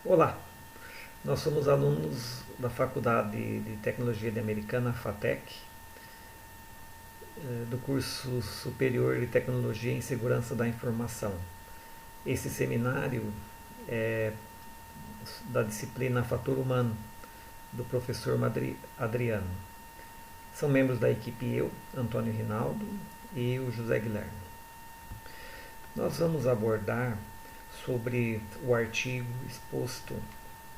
Olá, nós somos alunos da Faculdade de Tecnologia de Americana, FATEC, do curso Superior de Tecnologia em Segurança da Informação. Esse seminário é da disciplina Fator Humano, do professor Adriano. São membros da equipe eu, Antônio Rinaldo, e o José Guilherme. Nós vamos abordar sobre o artigo exposto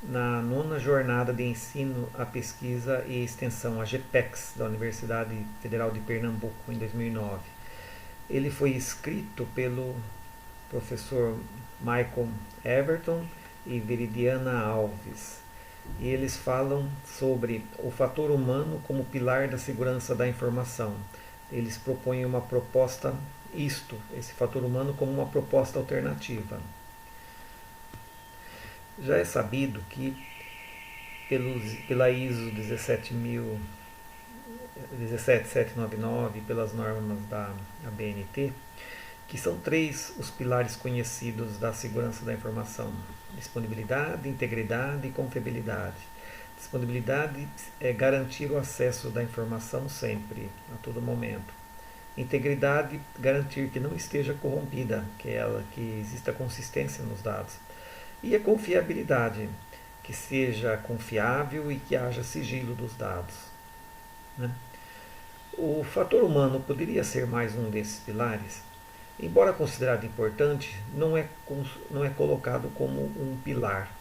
na nona jornada de ensino à pesquisa e extensão, a GPEX, da Universidade Federal de Pernambuco, em 2009. Ele foi escrito pelo professor Michael Everton e Viridiana Alves. E eles falam sobre o fator humano como pilar da segurança da informação. Eles propõem uma proposta, esse fator humano, como uma proposta alternativa. Já é sabido que pela ISO 17799, pelas normas da ABNT, que são três os pilares conhecidos da segurança da informação: disponibilidade, integridade e confiabilidade. Disponibilidade é garantir o acesso da informação sempre, a todo momento. Integridade, garantir que não esteja corrompida, que exista consistência nos dados. E a confiabilidade, que seja confiável e que haja sigilo dos dados, né? O fator humano poderia ser mais um desses pilares? Embora considerado importante, não é colocado como um pilar.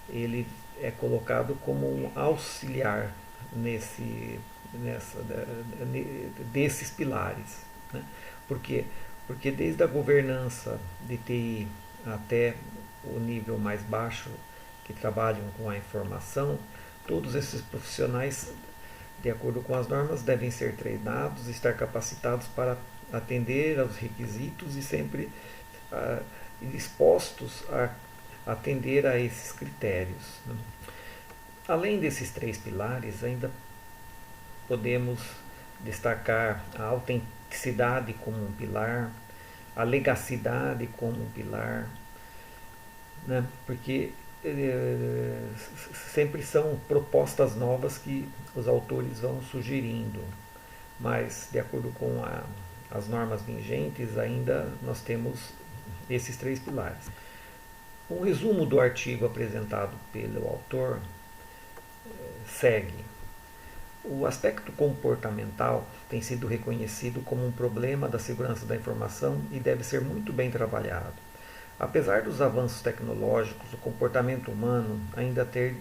Ele é colocado como um auxiliar nessa, desses pilares, né? Por quê? Porque desde a governança de TI até o nível mais baixo, que trabalham com a informação, todos esses profissionais, de acordo com as normas, devem ser treinados, estar capacitados para atender aos requisitos e sempre dispostos a atender a esses critérios, né? Além desses três pilares, ainda podemos destacar a autenticidade como um pilar, a legacidade como um pilar, né? Porque sempre são propostas novas que os autores vão sugerindo, mas de acordo com as normas vigentes ainda nós temos esses três pilares. Um resumo do artigo apresentado pelo autor segue. O aspecto comportamental tem sido reconhecido como um problema da segurança da informação e deve ser muito bem trabalhado. Apesar dos avanços tecnológicos, o comportamento humano ainda tem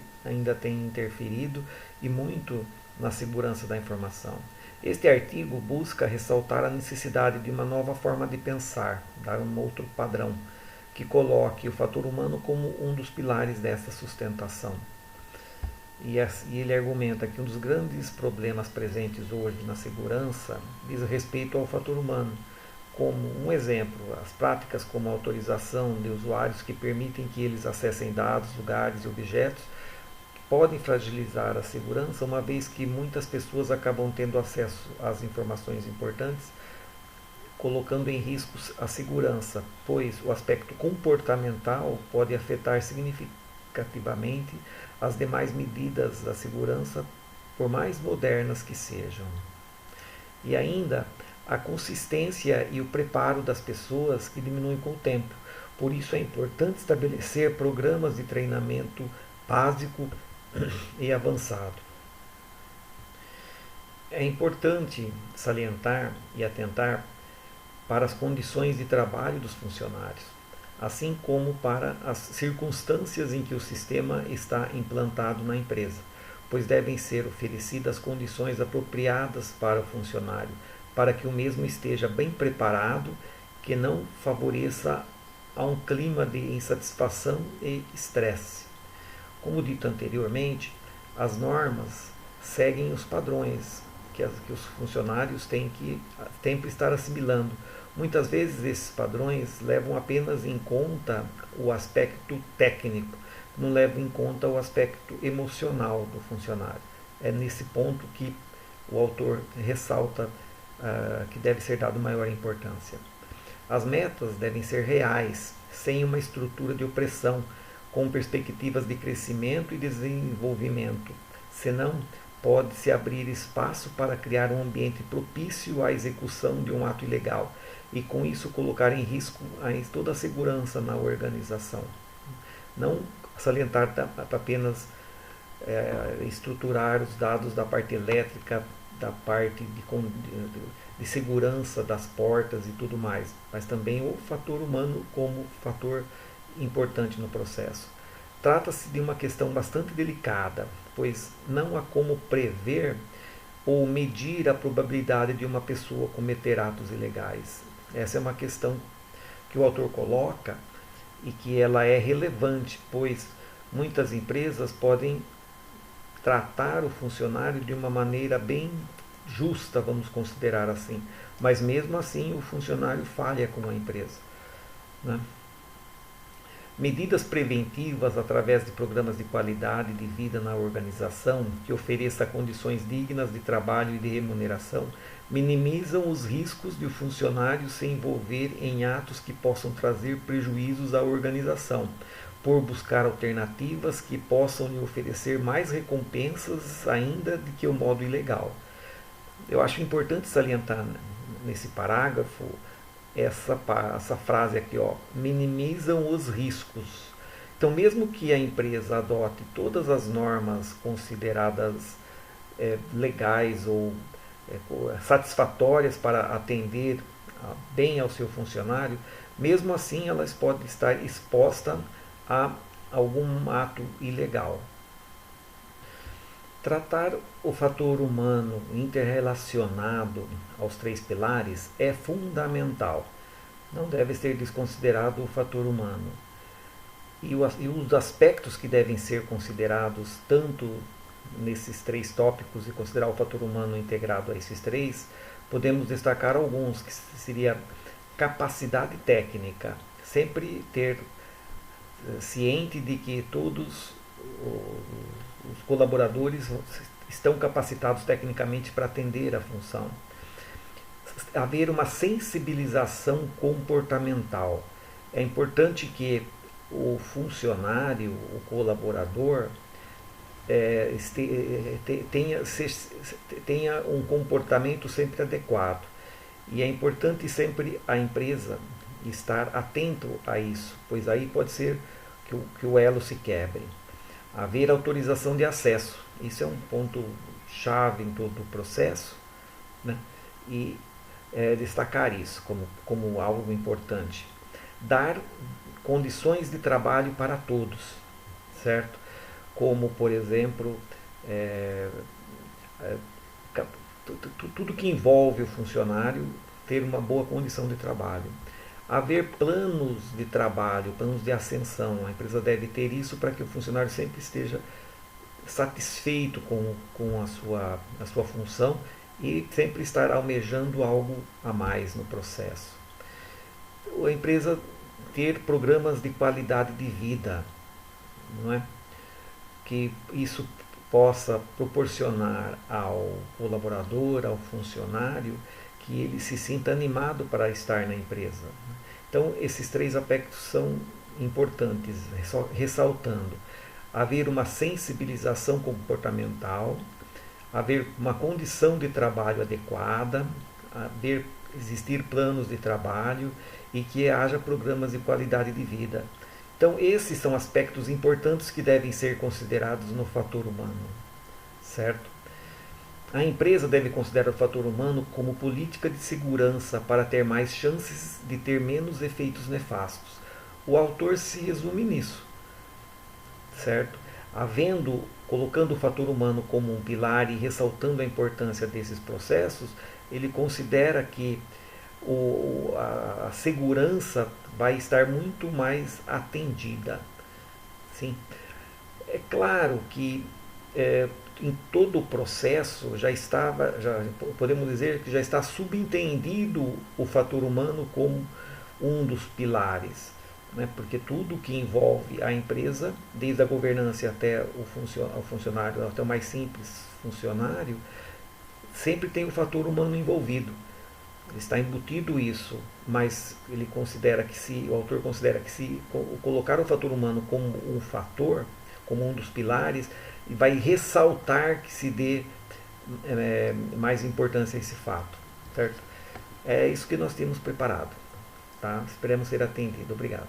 interferido e muito na segurança da informação. Este artigo busca ressaltar a necessidade de uma nova forma de pensar, dar um outro padrão, que coloque o fator humano como um dos pilares dessa sustentação. E ele argumenta que um dos grandes problemas presentes hoje na segurança diz respeito ao fator humano. Como um exemplo, as práticas como a autorização de usuários que permitem que eles acessem dados, lugares e objetos podem fragilizar a segurança, uma vez que muitas pessoas acabam tendo acesso às informações importantes, colocando em risco a segurança, pois o aspecto comportamental pode afetar significativamente as demais medidas da segurança, por mais modernas que sejam. E ainda a consistência e o preparo das pessoas que diminuem com o tempo. Por isso é importante estabelecer programas de treinamento básico e avançado. É importante salientar e atentar para as condições de trabalho dos funcionários, assim como para as circunstâncias em que o sistema está implantado na empresa, pois devem ser oferecidas condições apropriadas para o funcionário, para que o mesmo esteja bem preparado, que não favoreça a um clima de insatisfação e estresse. Como dito anteriormente, as normas seguem os padrões que os funcionários têm que sempre estar assimilando. Muitas vezes esses padrões levam apenas em conta o aspecto técnico, não levam em conta o aspecto emocional do funcionário. É nesse ponto que o autor ressalta que deve ser dado maior importância. As metas devem ser reais, sem uma estrutura de opressão, com perspectivas de crescimento e desenvolvimento, senão pode-se abrir espaço para criar um ambiente propício à execução de um ato ilegal e com isso colocar em risco toda a segurança na organização. Não salientar apenas estruturar os dados da parte elétrica, da parte de segurança das portas e tudo mais, mas também o fator humano como fator importante no processo. Trata-se de uma questão bastante delicada, pois não há como prever ou medir a probabilidade de uma pessoa cometer atos ilegais. Essa é uma questão que o autor coloca e que ela é relevante, pois muitas empresas podem tratar o funcionário de uma maneira bem justa, vamos considerar assim, mas mesmo assim o funcionário falha com a empresa, né? Medidas preventivas através de programas de qualidade de vida na organização que ofereça condições dignas de trabalho e de remuneração minimizam os riscos de o funcionário se envolver em atos que possam trazer prejuízos à organização, por buscar alternativas que possam lhe oferecer mais recompensas ainda do que o modo ilegal. Eu acho importante salientar nesse parágrafo essa frase aqui, ó, minimizam os riscos. Então, mesmo que a empresa adote todas as normas consideradas legais ou satisfatórias para atender bem ao seu funcionário, mesmo assim elas podem estar expostas a algum ato ilegal. Tratar o fator humano interrelacionado aos três pilares é fundamental. Não deve ser desconsiderado o fator humano. E os aspectos que devem ser considerados tanto nesses três tópicos e considerar o fator humano integrado a esses três, podemos destacar alguns, que seria capacidade técnica. Sempre ter ciente de que todos os colaboradores estão capacitados tecnicamente para atender a função. Haver uma sensibilização comportamental. É importante que o funcionário, o colaborador, tenha um comportamento sempre adequado. E é importante sempre a empresa estar atento a isso, pois aí pode ser que o elo se quebre. Haver autorização de acesso, isso é um ponto chave em todo o processo, né? E destacar isso como algo importante. Dar condições de trabalho para todos, certo? Como, por exemplo, tudo que envolve o funcionário ter uma boa condição de trabalho. Haver planos de trabalho, planos de ascensão. A empresa deve ter isso para que o funcionário sempre esteja satisfeito com a sua função e sempre estar almejando algo a mais no processo. A empresa ter programas de qualidade de vida, não é? Que isso possa proporcionar ao colaborador, ao funcionário, que ele se sinta animado para estar na empresa. Então, esses três aspectos são importantes, ressaltando. Haver uma sensibilização comportamental, haver uma condição de trabalho adequada, existir planos de trabalho e que haja programas de qualidade de vida. Então, esses são aspectos importantes que devem ser considerados no fator humano, certo? A empresa deve considerar o fator humano como política de segurança para ter mais chances de ter menos efeitos nefastos. O autor se resume nisso, certo? Colocando o fator humano como um pilar e ressaltando a importância desses processos, ele considera que a segurança vai estar muito mais atendida. Sim. É claro que em todo o processo já podemos dizer que já está subentendido o fator humano como um dos pilares, né? Porque tudo que envolve a empresa, desde a governança até o funcionário, até o mais simples funcionário, sempre tem o fator humano envolvido. está embutido isso, mas ele considera que se o autor considera que se colocar o fator humano como um fator, como um dos pilares, vai ressaltar que se dê mais importância a esse fato, certo? É isso que nós temos preparado, tá? Esperamos ser atendido. Obrigado.